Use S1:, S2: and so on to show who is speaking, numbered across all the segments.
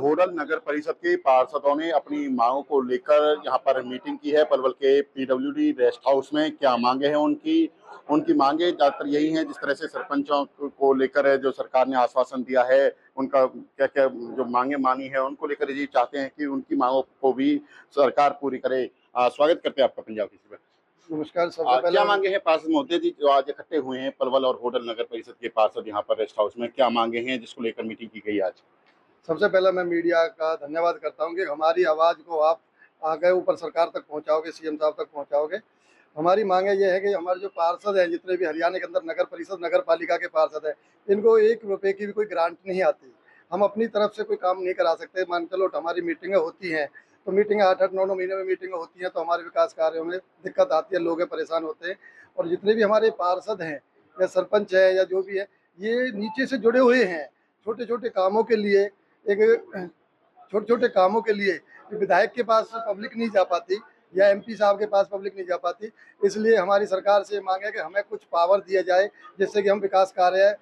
S1: होडल नगर परिषद के पार्षदों ने अपनी मांगों को लेकर यहाँ पर मीटिंग की है पलवल के पीडब्ल्यूडी रेस्ट हाउस में। क्या मांगे हैं उनकी उनकी मांगे ज्यादातर यही हैं, जिस तरह से सरपंचों को लेकर जो सरकार ने आश्वासन दिया है, उनका क्या क्या जो मांगे मानी है उनको लेकर ये चाहते हैं कि उनकी मांगों को भी सरकार पूरी करे। स्वागत करते हैं आपका पंजाब केसरी पे।
S2: नमस्कार। सबसे पहले
S1: क्या मांगे हैं पार्षद महोदय जी जो आज इकट्ठे हुए हैं पलवल और होडल नगर परिषद के पार्षद यहाँ पर रेस्ट हाउस में, क्या मांगे हैं जिसको लेकर मीटिंग की गई आज?
S2: सबसे पहले मैं मीडिया का धन्यवाद करता हूं कि हमारी आवाज़ को आप आगे ऊपर सरकार तक पहुंचाओगे, सीएम साहब तक पहुंचाओगे। हमारी मांगे ये है कि हमारे जो पार्षद हैं, जितने भी हरियाणा के अंदर नगर परिषद नगर पालिका के पार्षद हैं, इनको 1 रुपये की भी कोई ग्रांट नहीं आती। हम अपनी तरफ से कोई काम नहीं करा सकते। मान के चलो हमारी मीटिंगें होती हैं तो मीटिंगें 8-8, 9-9 महीने में मीटिंगें होती हैं तो हमारे विकास कार्यों में दिक्कत आती है, लोग परेशान होते हैं। और जितने भी हमारे पार्षद हैं या सरपंच है या जो भी है, ये नीचे से जुड़े हुए हैं। छोटे छोटे कामों के लिए छोटे छोटे कामों के लिए विधायक के पास पब्लिक नहीं जा पाती या एमपी साहब के पास पब्लिक नहीं जा पाती। इसलिए हमारी सरकार से मांग है कि हमें कुछ पावर दिया जाए जिससे कि हम विकास कार्य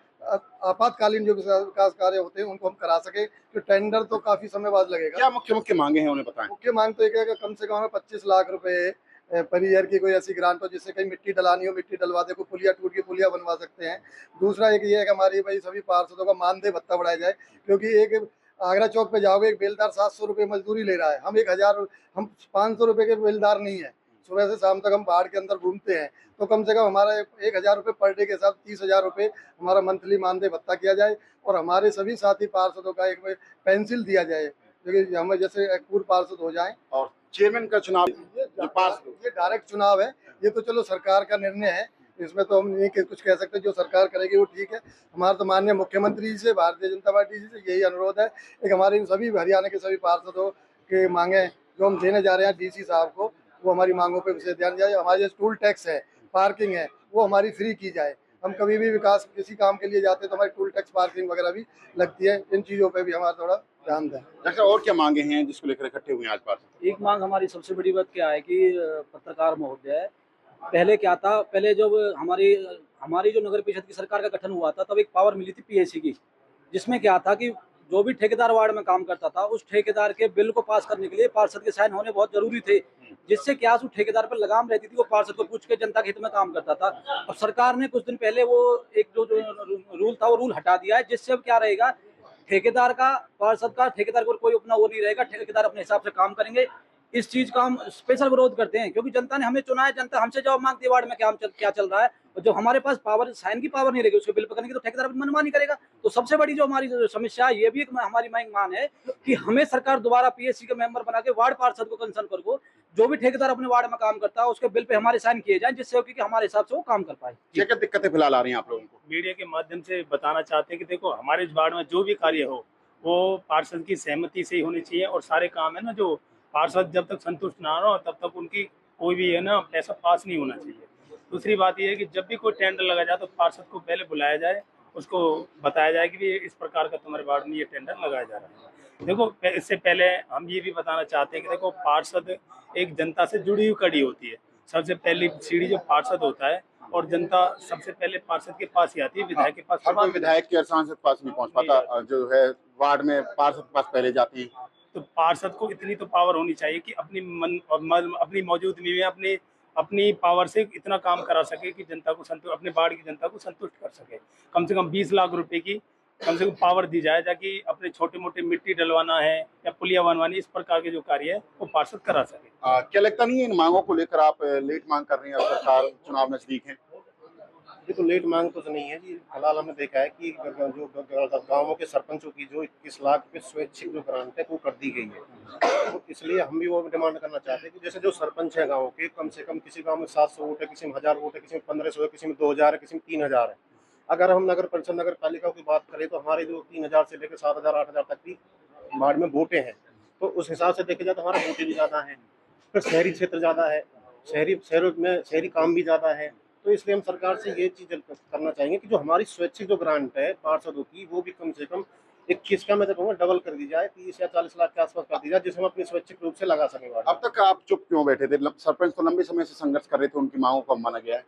S2: आपातकालीन जो विकास कार्य होते हैं उनको हम करा सके। तो टेंडर तो काफी समय बाद लगेगा।
S1: क्या मुख्य मुख्य मांगे हैं उन्हें बताएं।
S2: मुख्य मांग तो एक है कि कम से कम हमें 25 लाख रुपए पर ईयर की कोई ऐसी ग्रांट हो जिससे कहीं मिट्टी डलानी हो, मिट्टी डलवा दे, कोई पुलिया टूट की पुलिया बनवा सकते हैं। दूसरा एक ये है कि हमारी भाई सभी पार्षदों का मानदेय भत्ता बढ़ाया जाए, क्योंकि एक आगरा चौक पे जाओगे, एक बेलदार 700 रुपये मजदूरी ले रहा है, हम 500 रुपये के बेलदार नहीं है। सुबह से शाम तक हम पहाड़ के अंदर घूमते हैं, तो कम से कम हमारा 1,000 रुपये पर डे के साथ 30,000 रुपये हमारा मंथली मानदेय भत्ता किया जाए। और हमारे सभी साथी पार्षदों का एक पेंसिल दिया जाए, क्योंकि हमें जैसे एक पूर्व पार्षद हो जाए।
S1: और चेयरमैन का चुनाव
S2: ये डायरेक्ट चुनाव है, ये तो चलो सरकार का निर्णय है, इसमें तो हम नहीं कुछ कह सकते। जो सरकार करेगी वो ठीक है। हमारा तो माननीय मुख्यमंत्री जी से, भारतीय जनता पार्टी जी से यही अनुरोध है। एक हमारे सभी हरियाणा के सभी पार्षदों के मांगे जो हम देने जा रहे हैं डीसी साहब को, वो हमारी मांगों पर विशेष ध्यान जाए। हमारे जो टूल टैक्स है, पार्किंग है, वो हमारी फ्री की जाए। हम कभी भी विकास किसी काम के लिए जाते हैं तो हमारी टूल टैक्स, पार्किंग वगैरह भी लगती है। इन चीज़ों पे भी हमारा थोड़ा ध्यान दें।
S1: अच्छा, और क्या मांगे हैं जिसको लेकर इकट्ठे हुए हैं आज पार्षद?
S3: एक मांग हमारी सबसे बड़ी बात क्या है कि पत्रकार महोदय, पहले क्या था, पहले जब हमारी हमारी जो नगर परिषद की सरकार का गठन हुआ था तब एक पावर मिली थी पीएसी की, जिसमें क्या था कि जो भी ठेकेदार वार्ड में काम करता था उस ठेकेदार के बिल को पास करने के लिए पार्षद के साइन होने बहुत जरूरी थे, जिससे क्या उस ठेकेदार पर लगाम रहती थी। वो पार्षद को पूछ के जनता के हित में काम करता था। अब सरकार ने कुछ दिन पहले वो एक जो रूल था वो रूल हटा दिया है, जिससे अब क्या रहेगा, ठेकेदार का, पार्षद का, ठेकेदार को कोई अपना वो नहीं रहेगा, ठेकेदार अपने हिसाब से काम करेंगे। इस चीज का हम स्पेशल विरोध करते हैं, क्योंकि जनता ने हमें चुना है, जनता हमसे जवाब मांगती है वार्ड में क्या चल रहा है। और जब हमारे पास पावर, साइन की पावर नहीं रहेगी उसको बिल पकड़ने की, तो ठेकेदार मनमानी करेगा। तो सबसे बड़ी जो हमारी समस्या है, ये भी एक हमारी मांग है कि हमें सरकार दोबारा पीएससी के मेंबर बना के वार्ड पार्षद को, कंसर्न को, जो भी ठेकेदार अपने वार्ड में काम करता है उसके बिल पे हमारे साइन किए जाए, जिससे कि हमारे हिसाब से वो काम कर पाए।
S1: क्या क्या दिक्कतें फिलहाल आ रही हैं आप लोगों को?
S4: मीडिया के माध्यम से बताना चाहते हैं कि देखो, हमारे इस वार्ड में जो भी कार्य हो वो पार्षद की सहमति से ही होनी चाहिए। और सारे काम है ना, जो पार्षद जब तक संतुष्ट ना हो तब तक उनकी कोई भी है ना पैसा पास नहीं होना चाहिए। दूसरी बात यह है कि जब भी कोई टेंडर लगा जाए तो पार्षद को पहले बुलाया जाए, उसको बताया जाए कि इस प्रकार का तुम्हारे वार्ड में ये टेंडर लगाया जा रहा है। देखो, इससे पहले हम ये भी बताना चाहते हैं कि देखो, पार्षद एक जनता से जुड़ी हुई कड़ी होती है। सबसे पहली सीढ़ी जो पार्षद होता है, और जनता सबसे पहले पार्षद के पास ही आती है, विधायक के पास।
S1: हर कोई विधायक के सांसद के पास नहीं पहुंच पाता, जो है वार्ड में पार्षद के पास पहले जाती है।
S4: तो पार्षद को इतनी तो पावर होनी चाहिए कि अपनी मौजूदगी में अपनी पावर से इतना काम करा सके कि जनता को अपने वार्ड की जनता को संतुष्ट कर सके। कम से कम 20 लाख रुपए की कम से कम पावर दी जाए, ताकि अपने छोटे मोटे मिट्टी डलवाना है या पुलिया बनवानी, इस प्रकार के जो कार्य है वो पार्षद करा सके।
S1: क्या लगता नहीं है इन मांगों को लेकर आप लेट मांग कर रही हैं, सरकार चुनाव नजदीक है?
S5: ये तो लेट मांग तो नहीं है जी। फिलहाल हमने देखा है कि जो गांवों के सरपंचों की जो 21 लाख पे स्वैच्छिक जो ग्रांट है वो कर दी गई है। तो इसलिए हम भी वो डिमांड करना चाहते हैं कि जैसे जो सरपंच है गाँव के, कम से कम किसी गांव में 700 वोट है, किसी में 1000 वोट है, किसी में 1500 है, किसी में 2000 है, किसी में 3000 है। अगर हम नगर परिषद नगर पालिका की बात करें तो हमारे जो 3000 से लेकर 7000 8000 तक की वार्ड में वोटें हैं, तो उस हिसाब से देखा जाए तो हमारे वोटें भी ज़्यादा हैं। फिर शहरी क्षेत्र ज़्यादा है, शहरों में शहरी काम भी ज़्यादा है। तो इसलिए हम सरकार से ये चीज़ करना चाहेंगे कि जो हमारी स्वैच्छिक जो ग्रांट है पार्षदों की, वो भी कम से कम 21 का मैं तो कहूँगा डबल कर दी जाए, 30 या 40 लाख के आसपास कर दी जाए, जिसे हम अपनी स्वैच्छिक रूप से लगा सकें।
S1: अब तक आप चुप क्यों बैठे थे? सरपंच तो लंबे समय से संघर्ष कर रहे थे, उनकी मांगों को माना गया है।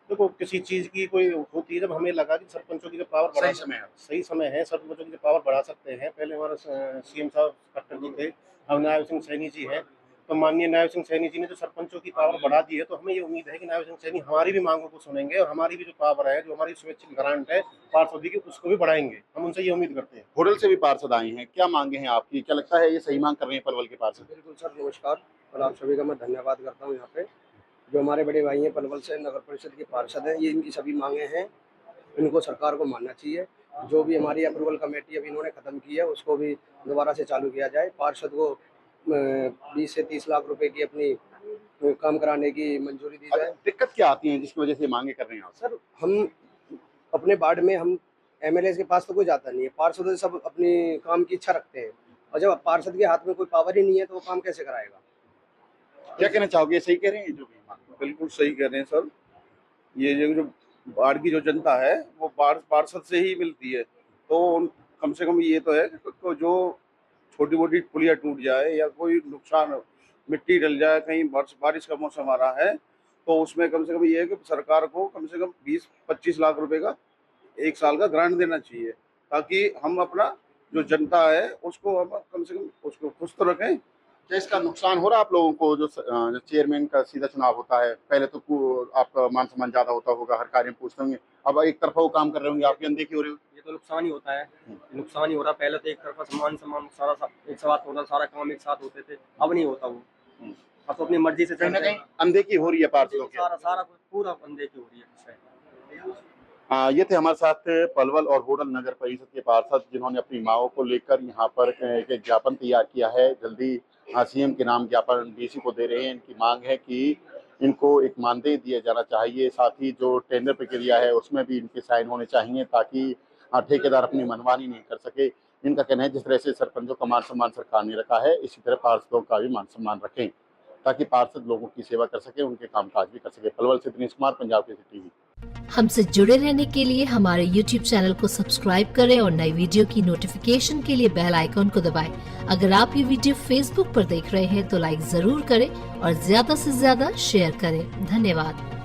S5: देखो किसी चीज की कोई होती है, जब हमें लगा कि सरपंचों की जो पावर
S1: सही समय है।
S5: सही समय है, सरपंचों की जो पावर बढ़ा सकते हैं। पहले हमारे सीएम साहब खट्टर जी थे, अब नायब सिंह सैनी जी हैं, तो माननीय नायब सिंह सैनी जी ने जो सरपंचों की पावर बढ़ा दी है, तो हमें ये उम्मीद है कि नायब सिंह सैनी हमारी भी मांगों को सुनेंगे और हमारी भी जो पावर है, जो हमारी स्वैच्छिक ग्रांट है पार्षद की, उसको भी बढ़ाएंगे। हम उनसे ये उम्मीद करते हैं।
S1: होडल से भी पार्षद आए हैं, क्या मांगे हैं आपकी? क्या लगता है ये सही मांग कर रहे हैं पलवल के पार्षद?
S6: बिल्कुल सर, नमस्कार और आप सभी का मैं धन्यवाद करता हूँ। यहाँ पे जो हमारे बड़े भाई हैं पलवल से नगर परिषद के पार्षद हैं, ये इनकी सभी मांगे हैं, इनको सरकार को मानना चाहिए। जो भी हमारी अप्रूवल कमेटी अभी इन्होंने ख़त्म की है, उसको भी दोबारा से चालू किया जाए। पार्षद को 20 से 30 लाख रुपए की अपनी काम कराने की मंजूरी दी जाए।
S1: दिक्कत क्या आती है जिसकी वजह से मांगे कर रहे हैं आप?
S6: सर, हम अपने वार्ड में हम एमएलए के पास तो कोई जाता नहीं है, पार्षद से सब अपनी काम की इच्छा रखते हैं, और जब पार्षद के हाथ में कोई पावर ही नहीं है तो वो काम कैसे कराएगा?
S1: क्या कहना चाहोगे, सही कह रहे हैं जो भी मांग?
S7: बिल्कुल सही कह रहे हैं सर। ये जो बाढ़ की जो जनता है वो पार्षद से ही मिलती है, तो कम से कम ये तो है कि जो छोटी मोटी पुलिया टूट जाए या कोई नुकसान, मिट्टी डल जाए, कहीं बारिश का मौसम आ रहा है, तो उसमें कम से कम ये है कि सरकार को कम से कम 20-25 लाख रुपए का एक साल का ग्रांट देना चाहिए, ताकि हम अपना जो जनता है उसको हम कम से कम उसको खुश तो रखें।
S1: क्या इसका नुकसान हो रहा है आप लोगों को? जो चेयरमैन का सीधा चुनाव होता है, पहले तो आपका मान सम्मान ज्यादा होता होगा, हर कार्य में पूछते होंगे, अब एक तरफा वो काम कर रहे होंगे, आपकी अनदेखी हो रही होगी।
S8: ये तो नुकसान ही होता है, नुकसान ही हो रहा है। पहले तो एक तरफा सम्मान सारा एक साथ होता, सारा काम एक साथ होते थे, अब नहीं होता वो। अब तो अपनी मर्जी से
S1: कहीं ना कहीं अनदेखी हो रही है पार्षदों की।
S8: सारा कुछ पूरा अनदेखी हो रही है।
S1: ये थे हमारे साथ पलवल और होडल नगर परिषद के पार्षद, जिन्होंने अपनी मांगों को लेकर यहाँ पर एक ज्ञापन तैयार किया है। जल्दी सीएम के नाम ज्ञापन डीसी को दे रहे हैं। इनकी मांग है कि इनको एक मानदेय दिया जाना चाहिए, साथ ही जो टेंडर प्रक्रिया है उसमें भी इनके साइन होने चाहिए, ताकि ठेकेदार अपनी मनमानी नहीं कर सके। इनका कहना है जिस तरह से सरपंचों का मान सम्मान सरकार ने रखा है, इसी तरह पार्षदों का भी मान सम्मान रखें, ताकि पार्षद लोगों की सेवा कर सके, उनके कामकाज भी कर सके। पलवल से दिनेश कुमार, पंजाब केसरी टीवी।
S9: हमसे जुड़े रहने के लिए हमारे YouTube चैनल को सब्सक्राइब करें और नई वीडियो की नोटिफिकेशन के लिए बेल आइकॉन को दबाएं। अगर आप ये वीडियो Facebook पर देख रहे हैं तो लाइक जरूर करें और ज्यादा से ज्यादा शेयर करें। धन्यवाद।